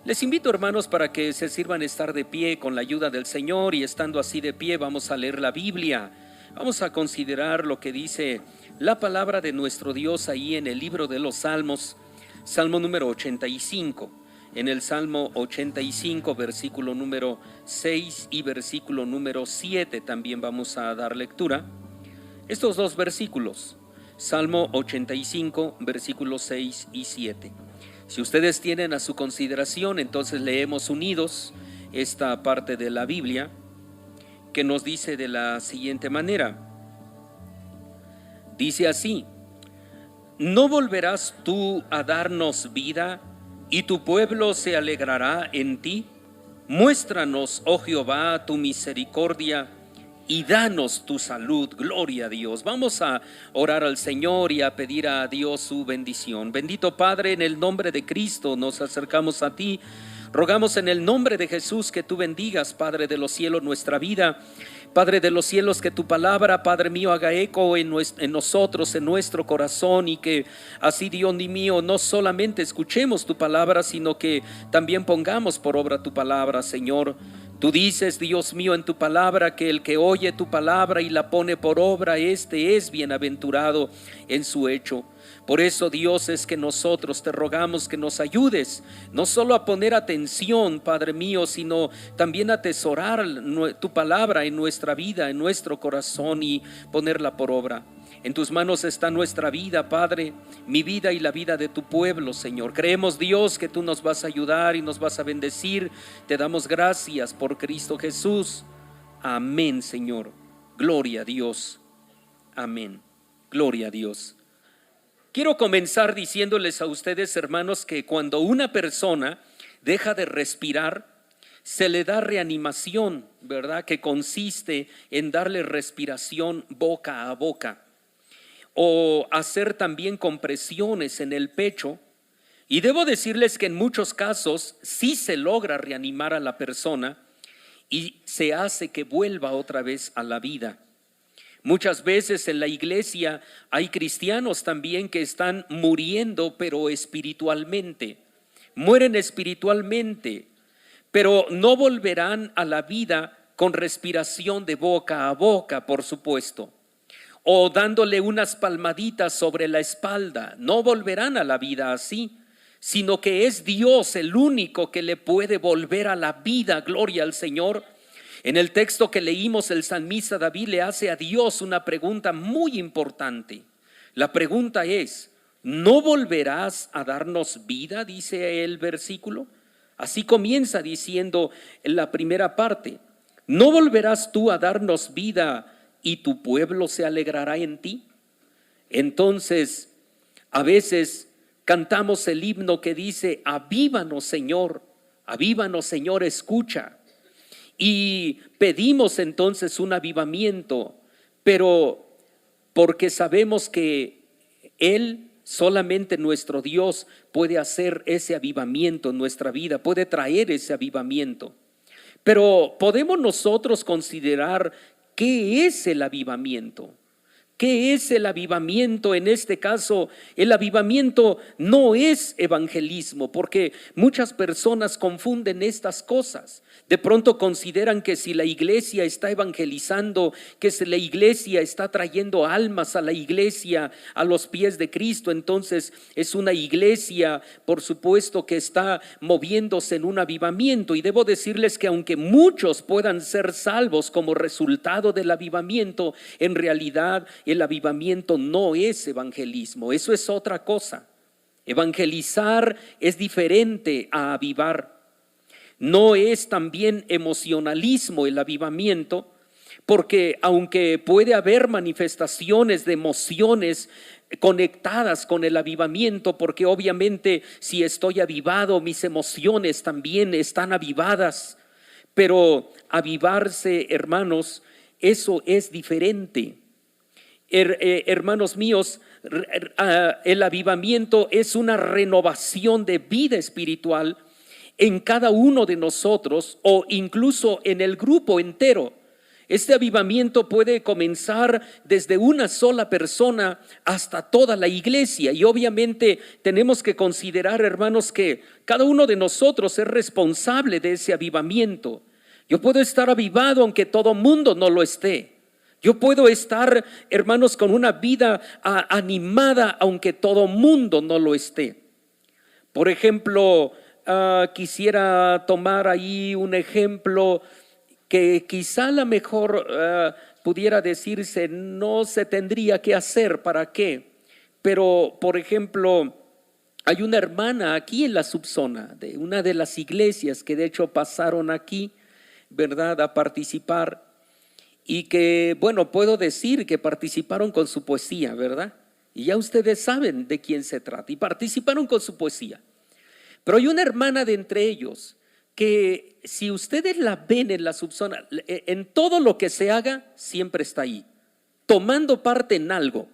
Les invito, hermanos, para que se sirvan estar de pie con la ayuda del Señor, y estando así de pie vamos a leer la Biblia. Vamos a considerar lo que dice la palabra de nuestro Dios ahí en el libro de los Salmos, Salmo número 85. En el Salmo 85, versículo número 6 y versículo número 7 también vamos a dar lectura. Estos dos versículos, Salmo 85, versículos 6 y 7. Si ustedes tienen a su consideración, entonces leemos unidos esta parte de la Biblia que nos dice de la siguiente manera. Dice así: ¿no volverás tú a darnos vida y tu pueblo se alegrará en ti? Muéstranos, oh Jehová, tu misericordia y danos tu salud. Gloria a Dios. Vamos a orar al Señor y a pedir a Dios su bendición. Bendito Padre, en el nombre de Cristo nos acercamos a ti. Rogamos en el nombre de Jesús que tú bendigas, Padre de los cielos, nuestra vida. Padre de los cielos, que tu palabra, Padre mío, haga eco en nosotros, en nuestro corazón, y que así, Dios mío, no solamente escuchemos tu palabra, sino que también pongamos por obra tu palabra, Señor. Tú dices, Dios mío, en tu palabra que el que oye tu palabra y la pone por obra, este es bienaventurado en su hecho. Por eso, Dios, es que nosotros te rogamos que nos ayudes, no solo a poner atención, Padre mío, sino también a atesorar tu palabra en nuestra vida, en nuestro corazón, y ponerla por obra. En tus manos está nuestra vida, Padre, mi vida y la vida de tu pueblo, Señor. Creemos, Dios, que tú nos vas a ayudar y nos vas a bendecir. Te damos gracias por Cristo Jesús. Amén, Señor. Gloria a Dios. Amén. Gloria a Dios. Quiero comenzar diciéndoles a ustedes, hermanos, que cuando una persona deja de respirar, se le da reanimación, ¿verdad? Que consiste en darle respiración boca a boca, o hacer también compresiones en el pecho. Y debo decirles que en muchos casos sí se logra reanimar a la persona y se hace que vuelva otra vez a la vida. Muchas veces en la iglesia hay cristianos también que están muriendo, pero espiritualmente. Mueren espiritualmente, pero no volverán a la vida con respiración de boca a boca, por supuesto, o dándole unas palmaditas sobre la espalda. No volverán a la vida así, sino que es Dios el único que le puede volver a la vida. Gloria al Señor. En el texto que leímos, el salmista David le hace a Dios una pregunta muy importante. La pregunta es: ¿no volverás a darnos vida?, dice el versículo. Así comienza diciendo en la primera parte: ¿no volverás tú a darnos vida y tu pueblo se alegrará en ti? Entonces, a veces cantamos el himno que dice: avívanos, Señor, escucha. Y pedimos entonces un avivamiento, pero porque sabemos que Él, solamente nuestro Dios, puede hacer ese avivamiento en nuestra vida, puede traer ese avivamiento. Pero podemos nosotros considerar qué es el avivamiento. ¿Qué es el avivamiento? En este caso, el avivamiento no es evangelismo, porque muchas personas confunden estas cosas. De pronto consideran que si la iglesia está evangelizando, que si la iglesia está trayendo almas a la iglesia, a los pies de Cristo, entonces es una iglesia, por supuesto, que está moviéndose en un avivamiento. Y debo decirles que aunque muchos puedan ser salvos como resultado del avivamiento, en realidad el avivamiento no es evangelismo. Eso es otra cosa. Evangelizar es diferente a avivar. No es también emocionalismo el avivamiento, porque aunque puede haber manifestaciones de emociones conectadas con el avivamiento, porque obviamente si estoy avivado, mis emociones también están avivadas, pero avivarse, hermanos, eso es diferente. Hermanos míos, el avivamiento es una renovación de vida espiritual en cada uno de nosotros, o incluso en el grupo entero. Este avivamiento puede comenzar desde una sola persona hasta toda la iglesia, y obviamente tenemos que considerar, hermanos, que cada uno de nosotros es responsable de ese avivamiento. Yo puedo estar avivado aunque todo mundo no lo esté. Yo puedo estar, hermanos, con una vida animada aunque todo mundo no lo esté. Por ejemplo, quisiera tomar ahí un ejemplo que quizá a lo mejor pudiera decirse no se tendría que hacer, ¿para qué? Pero, por ejemplo, hay una hermana aquí en la subzona de una de las iglesias que de hecho pasaron aquí, ¿verdad?, a participar, y que, bueno, puedo decir que participaron con su poesía, ¿verdad? Y ya ustedes saben de quién se trata, y participaron con su poesía. Pero hay una hermana de entre ellos que si ustedes la ven en la subzona, en todo lo que se haga, siempre está ahí, tomando parte en algo,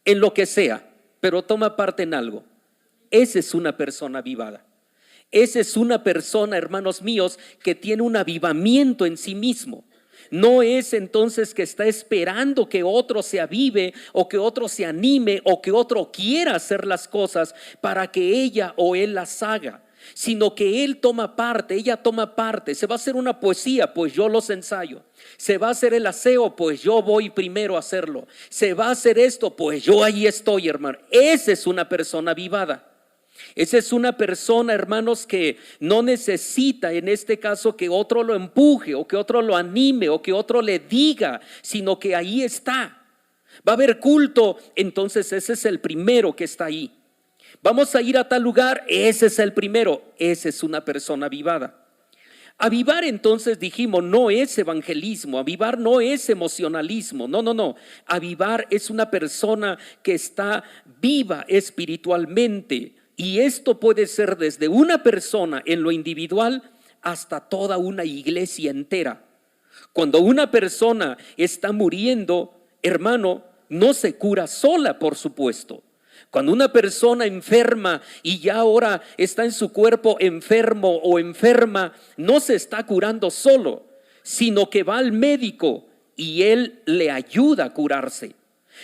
en lo que sea, pero toma parte en algo. Esa es una persona avivada. Esa es una persona, hermanos míos, que tiene un avivamiento en sí mismo. No es entonces que está esperando que otro se avive o que otro se anime o que otro quiera hacer las cosas para que ella o él las haga, sino que él toma parte, ella toma parte. Se va a hacer una poesía, pues yo los ensayo. Se va a hacer el aseo, pues yo voy primero a hacerlo. Se va a hacer esto, pues yo ahí estoy, hermano. Esa es una persona avivada. Esa es una persona, hermanos, que no necesita en este caso que otro lo empuje o que otro lo anime o que otro le diga, sino que ahí está. Va a haber culto, entonces ese es el primero que está ahí. Vamos a ir a tal lugar, ese es el primero. Esa es una persona avivada. Avivar, entonces dijimos, no es evangelismo. Avivar no es emocionalismo. No. Avivar es una persona que está viva espiritualmente. Y esto puede ser desde una persona en lo individual hasta toda una iglesia entera. Cuando una persona está muriendo, hermano, no se cura sola, por supuesto. Cuando una persona enferma y ya ahora está en su cuerpo enfermo o enferma, no se está curando solo, sino que va al médico y él le ayuda a curarse.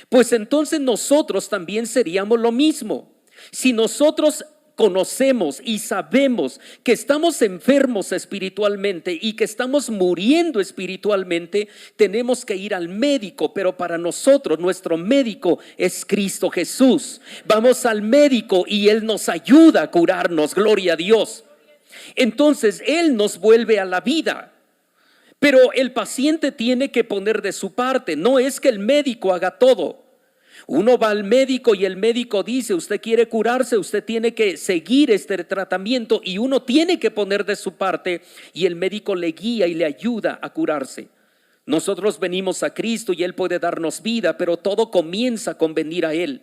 Pues entonces nosotros también seríamos lo mismo. Si nosotros conocemos y sabemos que estamos enfermos espiritualmente y que estamos muriendo espiritualmente, tenemos que ir al médico. Pero para nosotros nuestro médico es Cristo Jesús. Vamos al médico y Él nos ayuda a curarnos, gloria a Dios. Entonces Él nos vuelve a la vida. Pero el paciente tiene que poner de su parte. No es que el médico haga todo. Uno va al médico y el médico dice, usted quiere curarse, usted tiene que seguir este tratamiento, y uno tiene que poner de su parte y el médico le guía y le ayuda a curarse. Nosotros venimos a Cristo y Él puede darnos vida, pero todo comienza con venir a Él,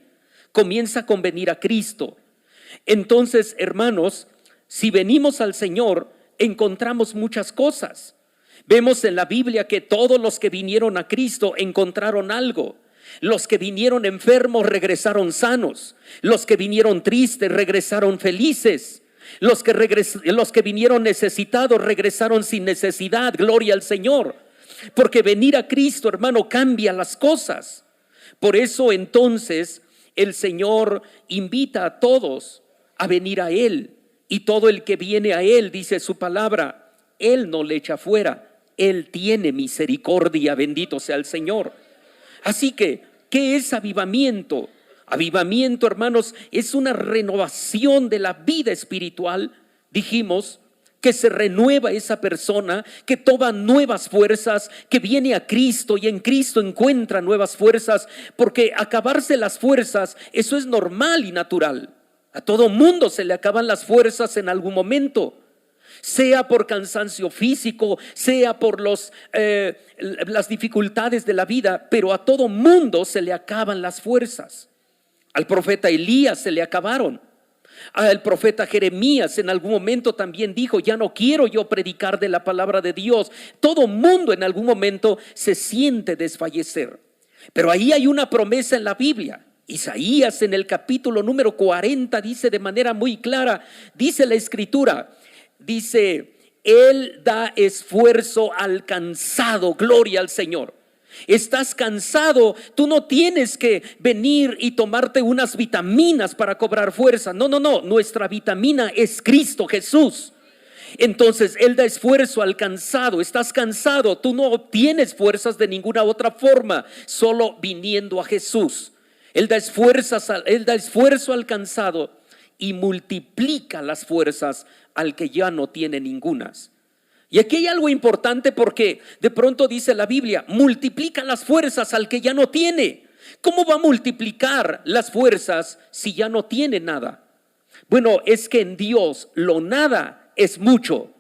comienza con venir a Cristo. Entonces, hermanos, si venimos al Señor, encontramos muchas cosas. Vemos en la Biblia que todos los que vinieron a Cristo encontraron algo. Los que vinieron enfermos regresaron sanos. Los que vinieron tristes regresaron felices. Los que vinieron necesitados regresaron sin necesidad. Gloria al Señor. Porque venir a Cristo, hermano, cambia las cosas. Por eso entonces el Señor invita a todos a venir a Él. Y todo el que viene a Él, dice su palabra, Él no le echa fuera. Él tiene misericordia, bendito sea el Señor. Así que, ¿qué es avivamiento? Avivamiento, hermanos, es una renovación de la vida espiritual. Dijimos que se renueva esa persona, que toma nuevas fuerzas, que viene a Cristo y en Cristo encuentra nuevas fuerzas, porque acabarse las fuerzas, eso es normal y natural. A todo mundo se le acaban las fuerzas en algún momento. Sea por cansancio físico, sea por las dificultades de la vida, pero a todo mundo se le acaban las fuerzas. Al profeta Elías se le acabaron. Al profeta Jeremías en algún momento también dijo, ya no quiero yo predicar de la palabra de Dios. Todo mundo en algún momento se siente desfallecer. Pero ahí hay una promesa en la Biblia. Isaías en el capítulo número 40 dice de manera muy clara, dice la Escritura, dice, Él da esfuerzo al cansado. Gloria al Señor. Estás cansado, tú no tienes que venir y tomarte unas vitaminas para cobrar fuerza. No, no, no, nuestra vitamina es Cristo Jesús. Entonces Él da esfuerzo al cansado. Estás cansado, tú no obtienes fuerzas de ninguna otra forma, solo viniendo a Jesús. Él da esfuerzo al cansado y multiplica las fuerzas al que ya no tiene ningunas. Y aquí hay algo importante, porque de pronto dice la Biblia, multiplica las fuerzas al que ya no tiene. ¿Cómo va a multiplicar las fuerzas si ya no tiene nada? Bueno, es que en Dios lo nada es mucho.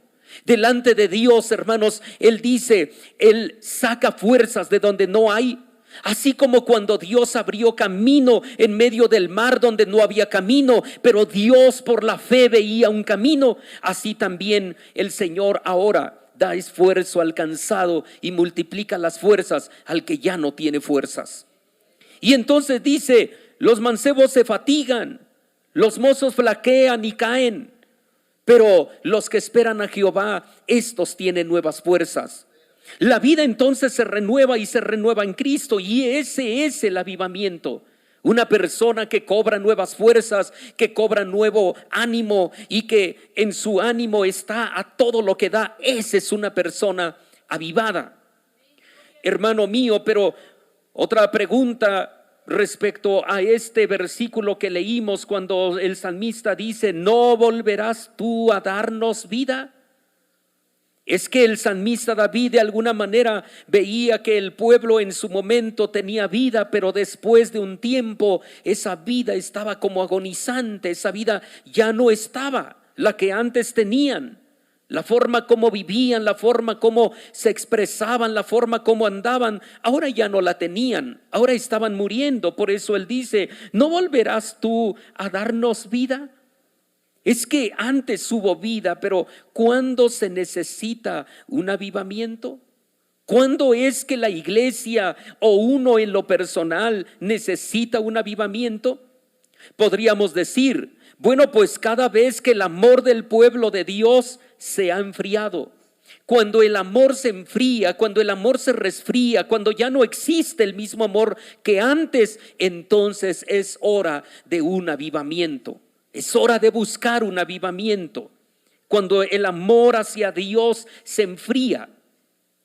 Delante de Dios, hermanos, Él dice, Él saca fuerzas de donde no hay. Así como cuando Dios abrió camino en medio del mar donde no había camino, pero Dios por la fe veía un camino, así también el Señor ahora da esfuerzo al cansado y multiplica las fuerzas al que ya no tiene fuerzas. Y entonces dice, los mancebos se fatigan, los mozos flaquean y caen, pero los que esperan a Jehová, estos tienen nuevas fuerzas. La vida entonces se renueva y se renueva en Cristo, y ese es el avivamiento. Una persona que cobra nuevas fuerzas, que cobra nuevo ánimo y que en su ánimo está a todo lo que da, esa es una persona avivada. Hermano mío, pero otra pregunta respecto a este versículo que leímos, cuando el salmista dice, ¿no volverás tú a darnos vida? Es que el salmista David de alguna manera veía que el pueblo en su momento tenía vida, pero después de un tiempo esa vida estaba como agonizante. Esa vida ya no estaba la que antes tenían. La forma como vivían, la forma como se expresaban, la forma como andaban, ahora ya no la tenían, ahora estaban muriendo. Por eso él dice, ¿no volverás tú a darnos vida? Es que antes hubo vida, pero ¿cuándo se necesita un avivamiento? ¿Cuándo es que la iglesia o uno en lo personal necesita un avivamiento? Podríamos decir, bueno, pues cada vez que el amor del pueblo de Dios se ha enfriado. Cuando el amor se enfría, cuando el amor se resfría, cuando ya no existe el mismo amor que antes, entonces es hora de un avivamiento. Es hora de buscar un avivamiento. Cuando el amor hacia Dios se enfría.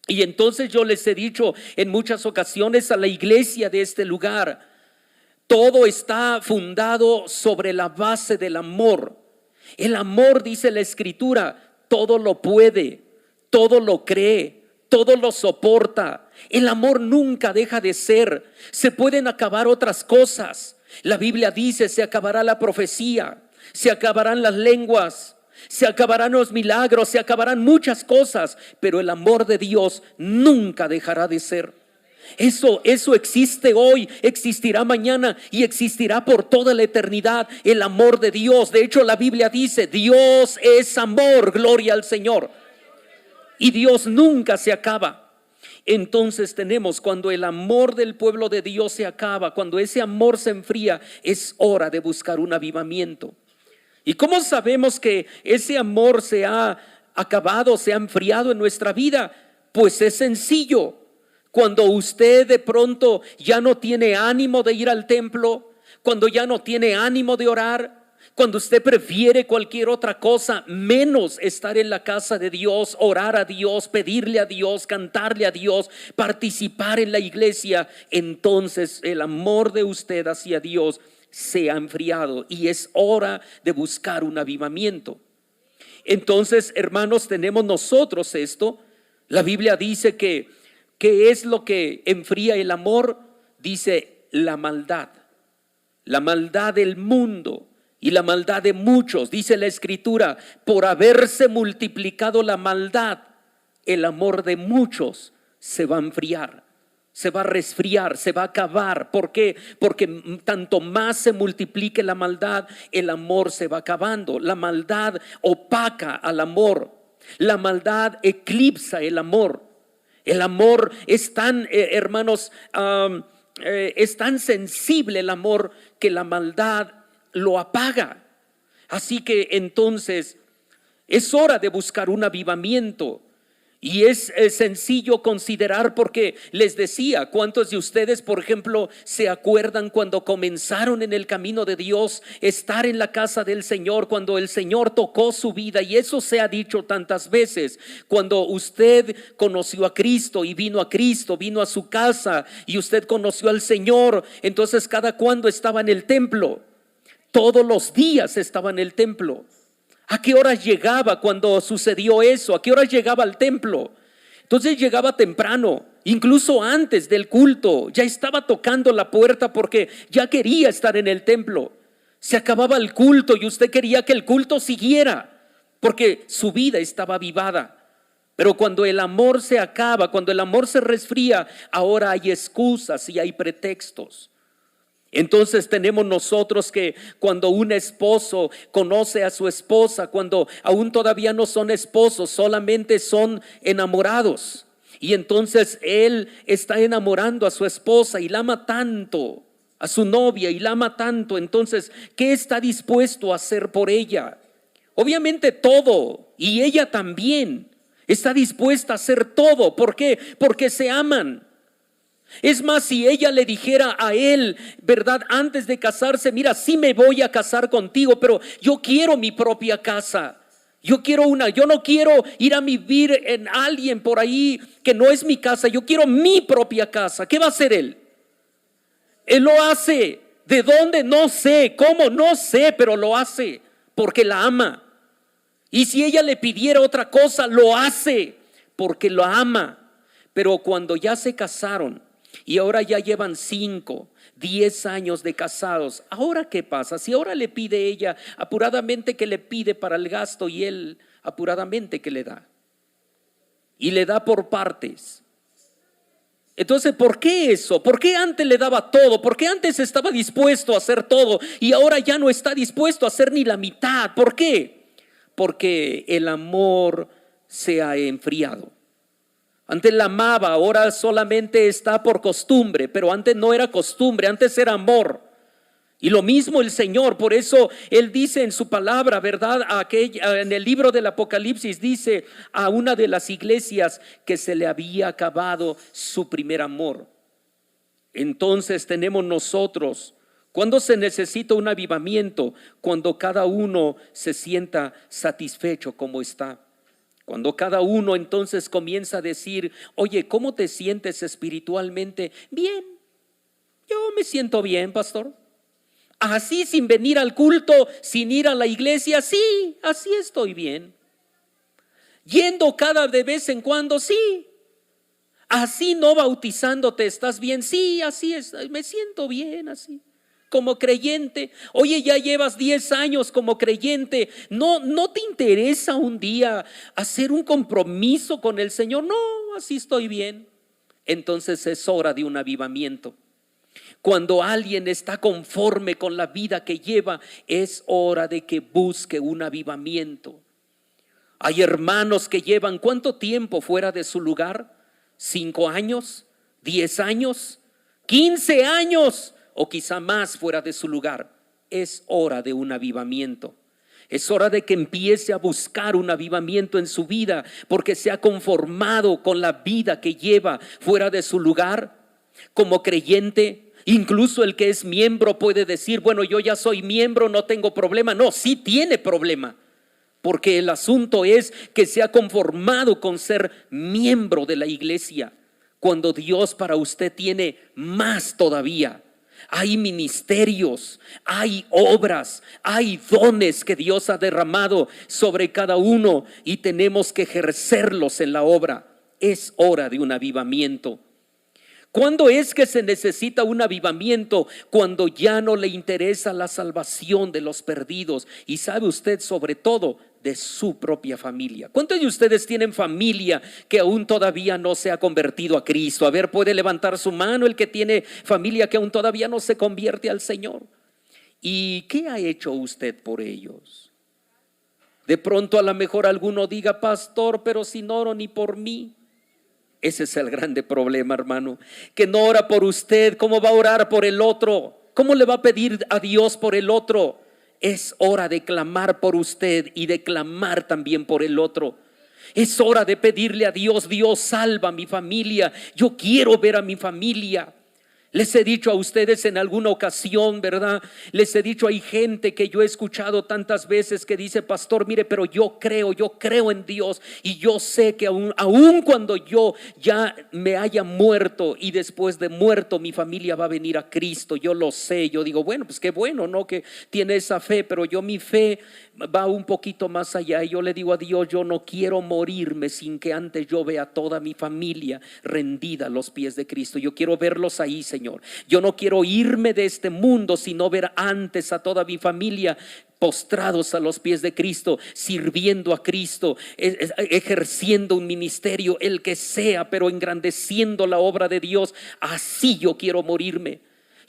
Y entonces yo les he dicho en muchas ocasiones a la iglesia de este lugar, todo está fundado sobre la base del amor. El amor, dice la Escritura, todo lo puede, todo lo cree, todo lo soporta. El amor nunca deja de ser. Se pueden acabar otras cosas. La Biblia dice, se acabará la profecía, se acabarán las lenguas, se acabarán los milagros, se acabarán muchas cosas, pero el amor de Dios nunca dejará de ser. Eso existe hoy, existirá mañana y existirá por toda la eternidad. El amor de Dios. De hecho, la Biblia dice, Dios es amor, gloria al Señor. Y Dios nunca se acaba. Entonces tenemos, cuando el amor del pueblo de Dios se acaba, cuando ese amor se enfría, es hora de buscar un avivamiento. ¿Y cómo sabemos que ese amor se ha acabado, se ha enfriado en nuestra vida? Pues es sencillo. Cuando usted de pronto ya no tiene ánimo de ir al templo, cuando ya no tiene ánimo de orar, cuando usted prefiere cualquier otra cosa menos estar en la casa de Dios, orar a Dios, pedirle a Dios, cantarle a Dios, participar en la iglesia, entonces el amor de usted hacia Dios se ha enfriado y es hora de buscar un avivamiento. Entonces, hermanos, tenemos nosotros esto. La Biblia dice que ¿qué es lo que enfría el amor? Dice la maldad del mundo y la maldad de muchos. Dice la Escritura, por haberse multiplicado la maldad, el amor de muchos se va a enfriar, se va a resfriar, se va a acabar. ¿Por qué? Porque tanto más se multiplique la maldad, el amor se va acabando. La maldad opaca al amor, la maldad eclipsa el amor. El amor es tan, hermanos, es tan sensible el amor que la maldad lo apaga. Así que entonces Es hora de buscar un avivamiento. Y es sencillo considerar, porque les decía, ¿cuántos de ustedes, por ejemplo, se acuerdan cuando comenzaron en el camino de Dios, estar en la casa del Señor, cuando el Señor tocó su vida? Y eso se ha dicho tantas veces. Cuando usted conoció a Cristo y vino a Cristo, vino a su casa y usted conoció al Señor, entonces cada cuando estaba en el templo, todos los días estaba en el templo. ¿A qué horas llegaba cuando sucedió eso? ¿A qué horas llegaba al templo? Entonces llegaba temprano, incluso antes del culto. Ya estaba tocando la puerta porque ya quería estar en el templo. Se acababa el culto y usted quería que el culto siguiera, porque su vida estaba avivada. Pero cuando el amor se acaba, cuando el amor se resfría, ahora hay excusas y hay pretextos. Entonces tenemos nosotros que cuando un esposo conoce a su esposa, cuando aún todavía no son esposos, solamente son enamorados, y entonces él está enamorando a su esposa y la ama tanto, a su novia, y la ama tanto, entonces ¿qué está dispuesto a hacer por ella? Obviamente todo, y ella también está dispuesta a hacer todo. ¿Por qué? Porque se aman. Es más, si ella le dijera a él, ¿verdad?, antes de casarse: mira, sí me voy a casar contigo, pero yo quiero mi propia casa. Yo no quiero ir a vivir en alguien por ahí que no es mi casa. Yo quiero mi propia casa. ¿Qué va a hacer él? Él lo hace. ¿De dónde? No sé. ¿Cómo? No sé, pero lo hace porque la ama. Y si ella le pidiera otra cosa, lo hace porque lo ama. Pero cuando ya se casaron y ahora ya llevan 5, 10 años de casados, ¿ahora qué pasa? Si ahora le pide ella apuradamente, que le pide para el gasto, y él apuradamente que le da, y le da por partes. Entonces, ¿por qué eso? ¿Por qué antes le daba todo? ¿Por qué antes estaba dispuesto a hacer todo y ahora ya no está dispuesto a hacer ni la mitad? ¿Por qué? Porque el amor se ha enfriado. Antes la amaba, ahora solamente está por costumbre, pero antes no era costumbre, antes era amor. Y lo mismo el Señor. Por eso Él dice en su palabra, ¿verdad?, en el libro del Apocalipsis, dice a una de las iglesias que se le había acabado su primer amor. Entonces tenemos nosotros, ¿cuándo se necesita un avivamiento? Cuando cada uno se sienta satisfecho como está. Cuando cada uno entonces comienza a decir: oye, ¿cómo te sientes espiritualmente? Bien, yo me siento bien, pastor. Así, sin venir al culto, sin ir a la iglesia, sí, así estoy bien. Yendo cada de vez en cuando, sí. Así, no bautizándote, ¿estás bien? Sí, así es, me siento bien así. Como creyente, oye, ya llevas 10 años como creyente, ¿no te interesa un día hacer un compromiso con el Señor? No, así estoy bien. Entonces es hora de un avivamiento. Cuando alguien está conforme con la vida que lleva, es hora de que busque un avivamiento. Hay hermanos que llevan ¿cuánto tiempo fuera de su lugar? 5 años, 10 años, 15 años, o quizá más fuera de su lugar. Es hora de un avivamiento. Es hora de que empiece a buscar un avivamiento en su vida, porque se ha conformado con la vida que lleva fuera de su lugar. Como creyente, incluso el que es miembro puede decir: bueno, yo ya soy miembro, no tengo problema. No, sí tiene problema, porque el asunto es que se ha conformado con ser miembro de la iglesia, cuando Dios para usted tiene más todavía. Hay ministerios, hay obras, hay dones que Dios ha derramado sobre cada uno y tenemos que ejercerlos en la obra. Es hora de un avivamiento. ¿Cuándo es que se necesita un avivamiento? Cuando ya no le interesa la salvación de los perdidos, y sabe usted, sobre todo de su propia familia. ¿Cuántos de ustedes tienen familia que aún todavía no se ha convertido a Cristo? A ver, puede levantar su mano el que tiene familia que aún todavía no se convierte al Señor. ¿Y qué ha hecho usted por ellos? De pronto a lo mejor alguno diga: pastor, pero si no oro ni por mí. Ese es el grande problema, hermano, que no ora por usted. ¿Cómo va a orar por el otro? ¿Cómo le va a pedir a Dios por el otro? Es hora de clamar por usted y de clamar también por el otro. Es hora de pedirle a Dios: Dios, salva a mi familia. Yo quiero ver a mi familia. Les he dicho a ustedes en alguna ocasión, ¿verdad? Les he dicho, hay gente que yo he escuchado tantas veces que dice: pastor, mire, pero yo creo en Dios, y yo sé que aun cuando yo ya me haya muerto y después de muerto mi familia va a venir a Cristo. Yo lo sé. Yo digo, bueno, pues qué bueno, ¿no? Que tiene esa fe, pero mi fe va un poquito más allá. Y yo le digo a Dios: yo no quiero morirme sin que antes yo vea a toda mi familia rendida a los pies de Cristo. Yo quiero verlos ahí, Señor. Yo no quiero irme de este mundo sino ver antes a toda mi familia postrados a los pies de Cristo, sirviendo a Cristo, ejerciendo un ministerio, el que sea, pero engrandeciendo la obra de Dios. Así yo quiero morirme.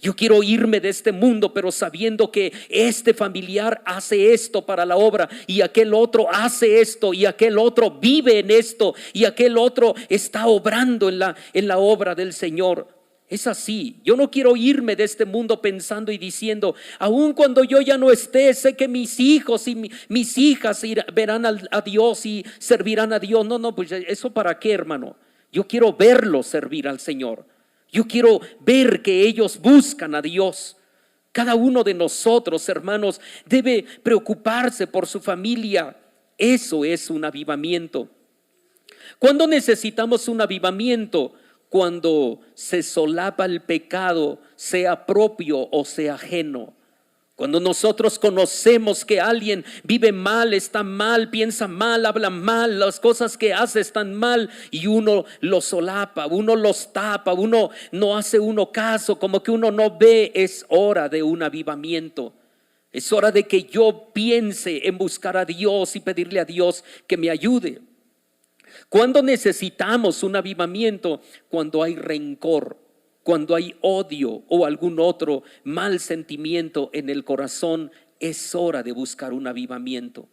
Yo quiero irme de este mundo, pero sabiendo que este familiar hace esto para la obra, y aquel otro hace esto, y aquel otro vive en esto, y aquel otro está obrando en la obra del Señor. Es así. Yo no quiero irme de este mundo pensando y diciendo: aun cuando yo ya no esté, sé que mis hijos y mis hijas verán a Dios y servirán a Dios. No, pues eso para qué, hermano. Yo quiero verlos servir al Señor. Yo quiero ver que ellos buscan a Dios. Cada uno de nosotros, hermanos, debe preocuparse por su familia. Eso es un avivamiento. ¿Cuándo necesitamos un avivamiento? Cuando se solapa el pecado, sea propio o sea ajeno. Cuando nosotros conocemos que alguien vive mal, está mal, piensa mal, habla mal, las cosas que hace están mal, y uno los solapa, uno los tapa, uno no hace caso, como que uno no ve. Es hora de un avivamiento. Es hora de que yo piense en buscar a Dios y pedirle a Dios que me ayude. ¿Cuándo necesitamos un avivamiento? Cuando hay rencor, cuando hay odio o algún otro mal sentimiento en el corazón. Es hora de buscar un avivamiento.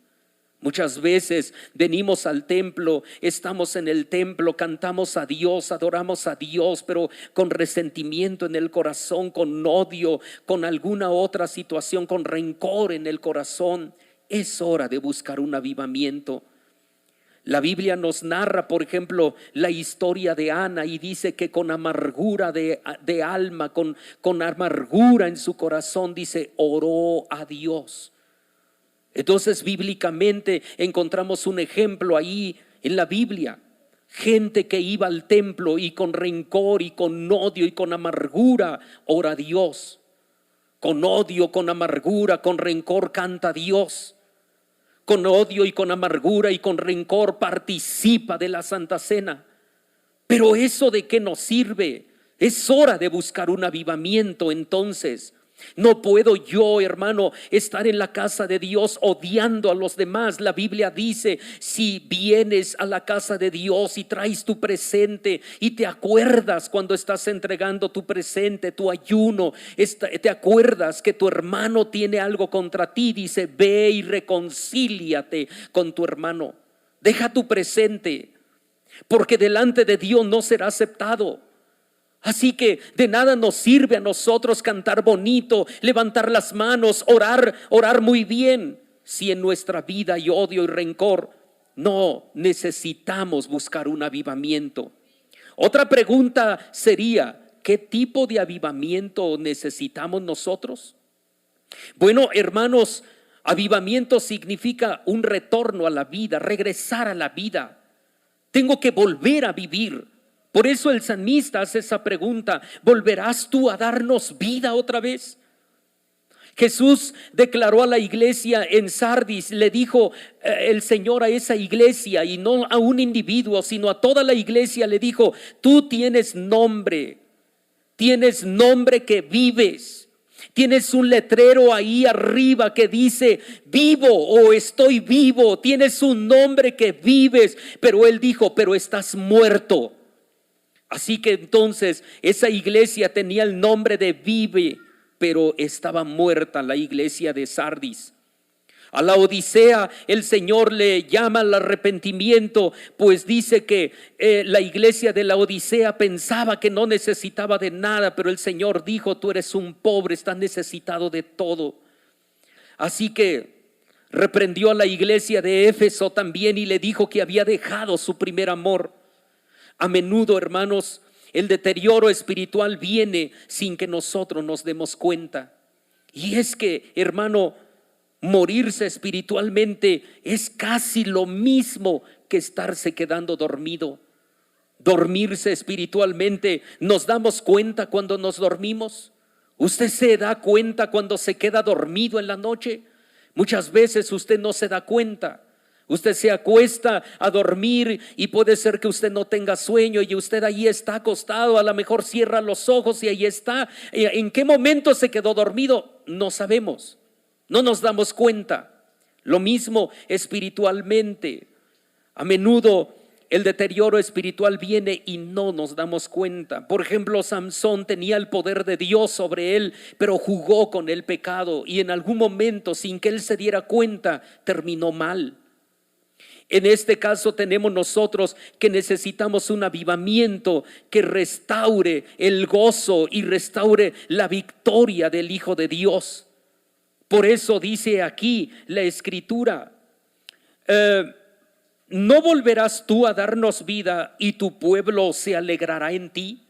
Muchas veces venimos al templo, estamos en el templo, cantamos a Dios, adoramos a Dios, pero con resentimiento en el corazón, con odio, con alguna otra situación, con rencor en el corazón. Es hora de buscar un avivamiento. La Biblia nos narra, por ejemplo, la historia de Ana, y dice que con amargura de alma, con amargura en su corazón, dice, oró a Dios. Entonces, bíblicamente encontramos un ejemplo ahí en la Biblia. Gente que iba al templo y con rencor y con odio y con amargura ora a Dios. Con odio, con amargura, con rencor canta a Dios. Con odio y con amargura y con rencor participa de la Santa Cena. Pero ¿eso de qué nos sirve? Es hora de buscar un avivamiento. Entonces, no puedo yo, hermano, estar en la casa de Dios odiando a los demás. La Biblia dice: si vienes a la casa de Dios y traes tu presente y te acuerdas cuando estás entregando tu presente, tu ayuno, te acuerdas que tu hermano tiene algo contra ti, dice: ve y reconcíliate con tu hermano. Deja tu presente, porque delante de Dios no será aceptado. Así que de nada nos sirve a nosotros cantar bonito, levantar las manos, orar muy bien, si en nuestra vida hay odio y rencor. No, necesitamos buscar un avivamiento. Otra pregunta sería: ¿qué tipo de avivamiento necesitamos nosotros? Bueno, hermanos, avivamiento significa un retorno a la vida, regresar a la vida. Tengo que volver a vivir. Por eso el salmista hace esa pregunta: ¿volverás tú a darnos vida otra vez? Jesús declaró a la iglesia en Sardis, le dijo el Señor a esa iglesia, y no a un individuo, sino a toda la iglesia, le dijo: tú tienes nombre que vives. Tienes un letrero ahí arriba que dice vivo o estoy vivo. Tienes un nombre que vives. Pero él dijo: pero estás muerto. Así que entonces esa iglesia tenía el nombre de vive, pero estaba muerta, la iglesia de Sardis. A la Odisea el Señor le llama al arrepentimiento, pues dice que la iglesia de la Odisea pensaba que no necesitaba de nada, pero el Señor dijo: tú eres un pobre, estás necesitado de todo. Así que reprendió a la iglesia de Éfeso también y le dijo que había dejado su primer amor. A menudo, hermanos, el deterioro espiritual viene sin que nosotros nos demos cuenta. Y es que, hermano, morirse espiritualmente es casi lo mismo que estarse quedando dormido. Dormirse espiritualmente, ¿nos damos cuenta cuando nos dormimos? ¿Usted se da cuenta cuando se queda dormido en la noche? Muchas veces usted no se da cuenta. Usted se acuesta a dormir y puede ser que usted no tenga sueño y usted ahí está acostado, a lo mejor cierra los ojos y ahí está. ¿En qué momento se quedó dormido? No sabemos, no nos damos cuenta. Lo mismo espiritualmente. A menudo el deterioro espiritual viene y no nos damos cuenta. Por ejemplo, Samson tenía el poder de Dios sobre él, pero jugó con el pecado y en algún momento, sin que él se diera cuenta, terminó mal. En este caso tenemos nosotros que necesitamos un avivamiento que restaure el gozo y restaure la victoria del Hijo de Dios. Por eso dice aquí la Escritura, ¿no volverás tú a darnos vida y tu pueblo se alegrará en ti?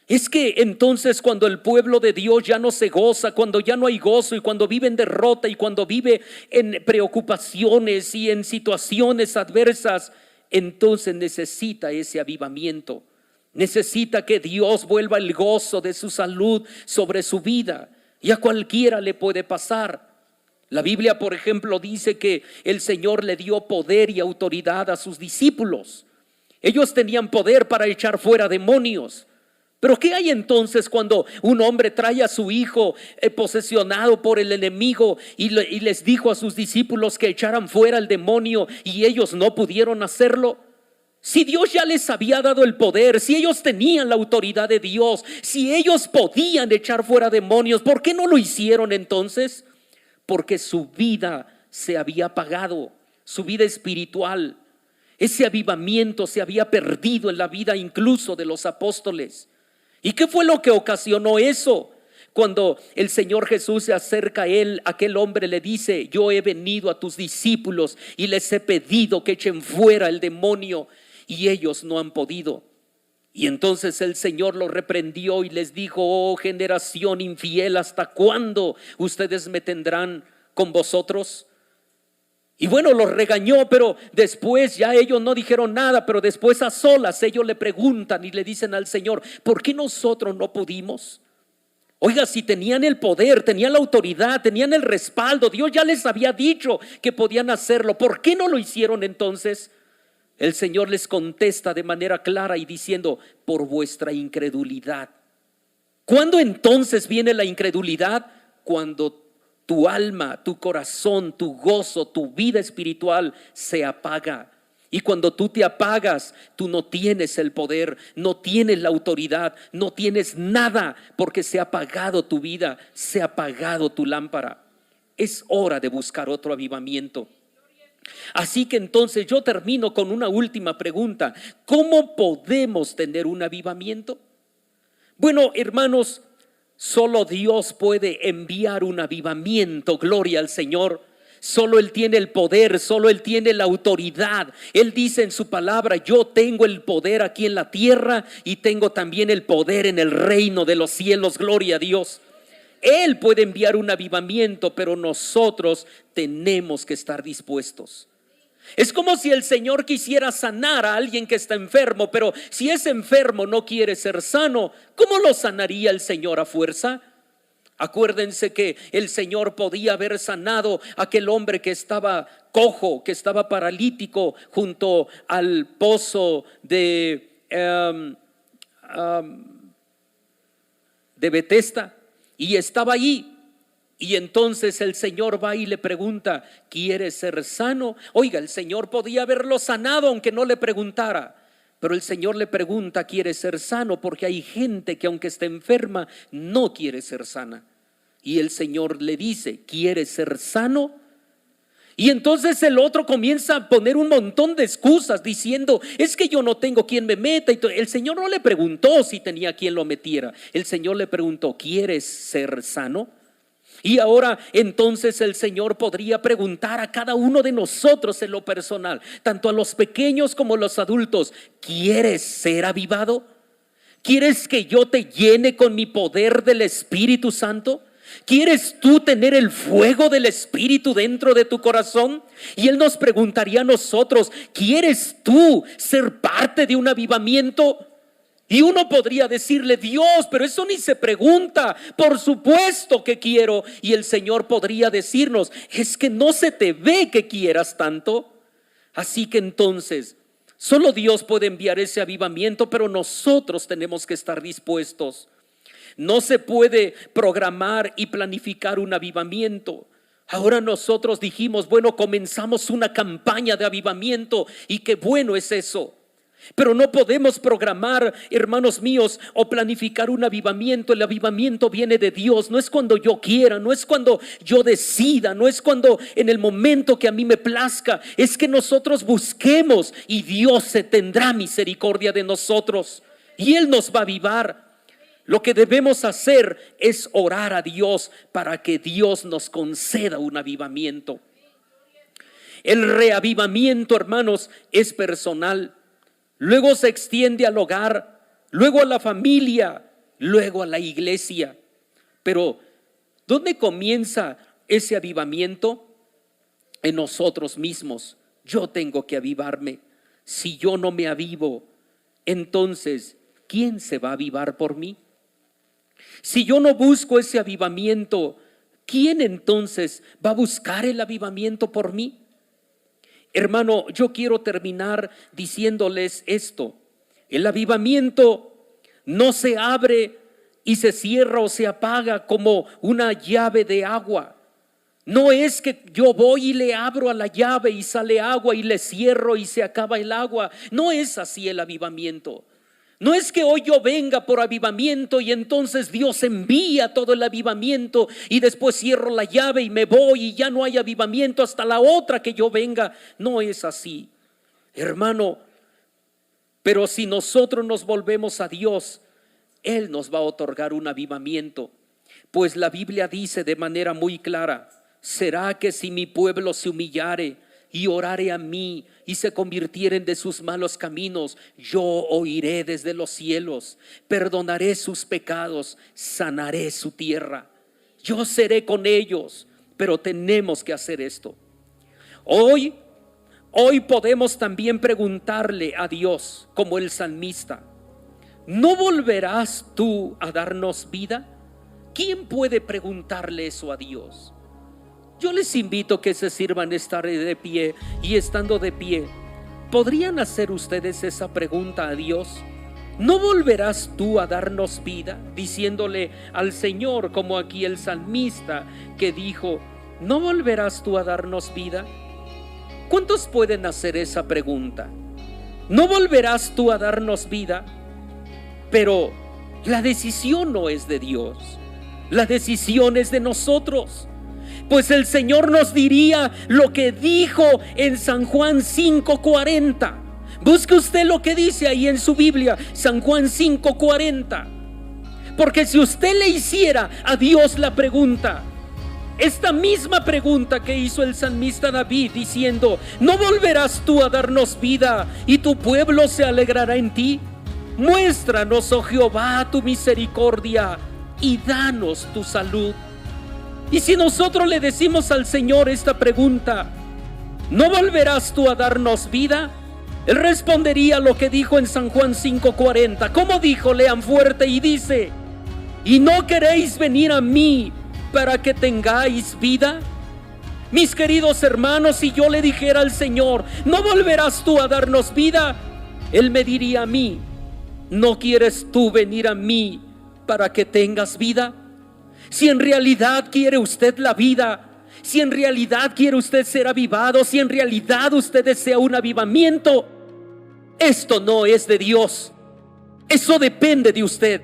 Es que entonces cuando el pueblo de Dios ya no se goza, cuando ya no hay gozo y cuando vive en derrota y cuando vive en preocupaciones y en situaciones adversas, entonces necesita ese avivamiento. Necesita que Dios vuelva el gozo de su salud sobre su vida. Y a cualquiera le puede pasar. La Biblia, por ejemplo, dice que el Señor le dio poder y autoridad a sus discípulos. Ellos tenían poder para echar fuera demonios. Pero ¿qué hay entonces cuando un hombre trae a su hijo posesionado por el enemigo y les dijo a sus discípulos que echaran fuera el demonio y ellos no pudieron hacerlo? Si Dios ya les había dado el poder, si ellos tenían la autoridad de Dios, si ellos podían echar fuera demonios, ¿por qué no lo hicieron entonces? Porque su vida se había apagado, su vida espiritual. Ese avivamiento se había perdido en la vida incluso de los apóstoles. ¿Y qué fue lo que ocasionó eso? Cuando el Señor Jesús se acerca a él, aquel hombre le dice: yo he venido a tus discípulos y les he pedido que echen fuera el demonio y ellos no han podido. Y entonces el Señor los reprendió y les dijo: oh generación infiel, ¿hasta cuándo ustedes me tendrán con vosotros? Y bueno, los regañó, pero después ya ellos no dijeron nada, pero después a solas ellos le preguntan y le dicen al Señor: ¿por qué nosotros no pudimos? Oiga, si tenían el poder, tenían la autoridad, tenían el respaldo, Dios ya les había dicho que podían hacerlo, ¿por qué no lo hicieron entonces? El Señor les contesta de manera clara y diciendo: por vuestra incredulidad. ¿Cuándo entonces viene la incredulidad? Cuando tu alma, tu corazón, tu gozo, tu vida espiritual se apaga. Y cuando tú te apagas, tú no tienes el poder, no tienes la autoridad, no tienes nada, porque se ha apagado tu vida, se ha apagado tu lámpara. Es hora de buscar otro avivamiento. Así que entonces yo termino con una última pregunta: ¿cómo podemos tener un avivamiento? Bueno, hermanos, solo Dios puede enviar un avivamiento, gloria al Señor. Solo Él tiene el poder, solo Él tiene la autoridad. Él dice en su palabra: yo tengo el poder aquí en la tierra y tengo también el poder en el reino de los cielos, gloria a Dios. Él puede enviar un avivamiento, pero nosotros tenemos que estar dispuestos. Es como si el Señor quisiera sanar a alguien que está enfermo, pero si ese enfermo no quiere ser sano, ¿cómo lo sanaría el Señor a fuerza? Acuérdense que el Señor podía haber sanado a aquel hombre que estaba cojo, que estaba paralítico junto al pozo de Betesda, y estaba allí. Y entonces el Señor va y le pregunta: ¿quieres ser sano? Oiga, el Señor podía haberlo sanado aunque no le preguntara, pero el Señor le pregunta: ¿quieres ser sano? Porque hay gente que aunque esté enferma no quiere ser sana. Y el Señor le dice: ¿quieres ser sano? Y entonces el otro comienza a poner un montón de excusas diciendo: es que yo no tengo quien me meta. Y el Señor no le preguntó si tenía quien lo metiera. El Señor le preguntó: ¿quieres ser sano? Y ahora entonces el Señor podría preguntar a cada uno de nosotros en lo personal, tanto a los pequeños como a los adultos: ¿quieres ser avivado? ¿Quieres que yo te llene con mi poder del Espíritu Santo? ¿Quieres tú tener el fuego del Espíritu dentro de tu corazón? Y Él nos preguntaría a nosotros: ¿quieres tú ser parte de un avivamiento? Y uno podría decirle: Dios, pero eso ni se pregunta, por supuesto que quiero. Y el Señor podría decirnos: es que no se te ve que quieras tanto. Así que entonces solo Dios puede enviar ese avivamiento, pero nosotros tenemos que estar dispuestos. No se puede programar y planificar un avivamiento. Ahora nosotros dijimos: bueno, comenzamos una campaña de avivamiento, y qué bueno es eso. Pero no podemos programar, hermanos míos, o planificar un avivamiento. El avivamiento viene de Dios. No es cuando yo quiera, no es cuando yo decida, no es cuando en el momento que a mí me plazca. Es que nosotros busquemos y Dios se tendrá misericordia de nosotros y Él nos va a avivar. Lo que debemos hacer es orar a Dios para que Dios nos conceda un avivamiento. El reavivamiento, hermanos, es personal. Luego se extiende al hogar, luego a la familia, luego a la iglesia. Pero ¿dónde comienza ese avivamiento? En nosotros mismos. Yo tengo que avivarme. Si yo no me avivo, entonces ¿quién se va a avivar por mí? Si yo no busco ese avivamiento, ¿quién entonces va a buscar el avivamiento por mí? Hermano, yo quiero terminar diciéndoles esto: el avivamiento no se abre y se cierra o se apaga como una llave de agua. No es que yo voy y le abro a la llave y sale agua y le cierro y se acaba el agua. No es así el avivamiento. No es que hoy yo venga por avivamiento y entonces Dios envía todo el avivamiento y después cierro la llave y me voy y ya no hay avivamiento hasta la otra que yo venga. No es así, hermano. Pero si nosotros nos volvemos a Dios, Él nos va a otorgar un avivamiento. Pues la Biblia dice de manera muy clara: ¿será que si mi pueblo se humillare y orare a mí y se convirtieren de sus malos caminos, yo oiré desde los cielos, perdonaré sus pecados, sanaré su tierra? Yo seré con ellos. Pero tenemos que hacer esto. Hoy podemos también preguntarle a Dios, como el salmista: ¿no volverás tú a darnos vida? ¿Quién puede preguntarle eso a Dios? Yo les invito que se sirvan estar de pie, y estando de pie, ¿podrían hacer ustedes esa pregunta a Dios? ¿No volverás tú a darnos vida? Diciéndole al Señor, como aquí el salmista que dijo: ¿no volverás tú a darnos vida? ¿Cuántos pueden hacer esa pregunta? ¿No volverás tú a darnos vida? Pero la decisión no es de Dios, la decisión es de nosotros. Pues el Señor nos diría lo que dijo en San Juan 5:40. Busque usted lo que dice ahí en su Biblia, San Juan 5:40. Porque si usted le hiciera a Dios la pregunta, esta misma pregunta que hizo el salmista David, diciendo: ¿no volverás tú a darnos vida y tu pueblo se alegrará en ti? Muéstranos, oh Jehová, tu misericordia y danos tu salud. Y si nosotros le decimos al Señor esta pregunta: ¿no volverás tú a darnos vida?, Él respondería lo que dijo en San Juan 5:40. ¿Cómo dijo? Lean fuerte. Y dice: ¿y no queréis venir a mí para que tengáis vida? Mis queridos hermanos, si yo le dijera al Señor: ¿no volverás tú a darnos vida?, Él me diría a mí: ¿no quieres tú venir a mí para que tengas vida? Si en realidad quiere usted la vida, si en realidad quiere usted ser avivado, si en realidad usted desea un avivamiento, esto no es de Dios. Eso depende de usted.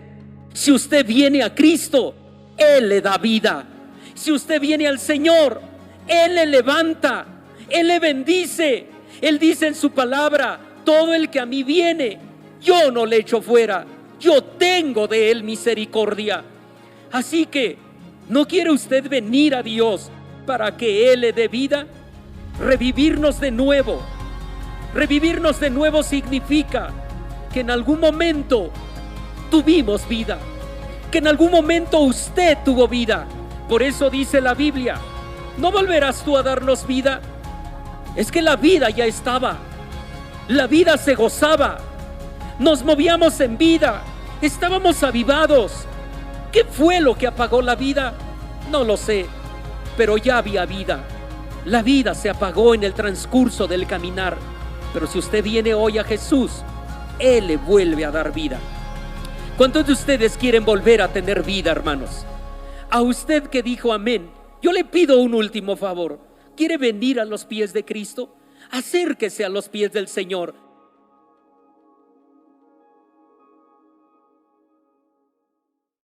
Si usted viene a Cristo, Él le da vida. Si usted viene al Señor, Él le levanta, Él le bendice. Él dice en su palabra: todo el que a mí viene, yo no le echo fuera. Yo tengo de Él misericordia. Así que ¿No quiere usted venir a Dios para que Él le dé vida? Revivirnos de nuevo. Revivirnos de nuevo significa que en algún momento tuvimos vida, que en algún momento usted tuvo vida. Por eso dice la Biblia, ¿no volverás tú a darnos vida? Es que la vida ya estaba, la vida se gozaba, nos movíamos en vida, estábamos avivados. ¿Qué fue lo que apagó la vida? No lo sé, pero ya había vida. La vida se apagó en el transcurso del caminar, pero si usted viene hoy a Jesús, Él le vuelve a dar vida. ¿Cuántos de ustedes quieren volver a tener vida, hermanos? A usted que dijo amén, yo le pido un último favor. ¿Quiere venir a los pies de Cristo? Acérquese a los pies del Señor.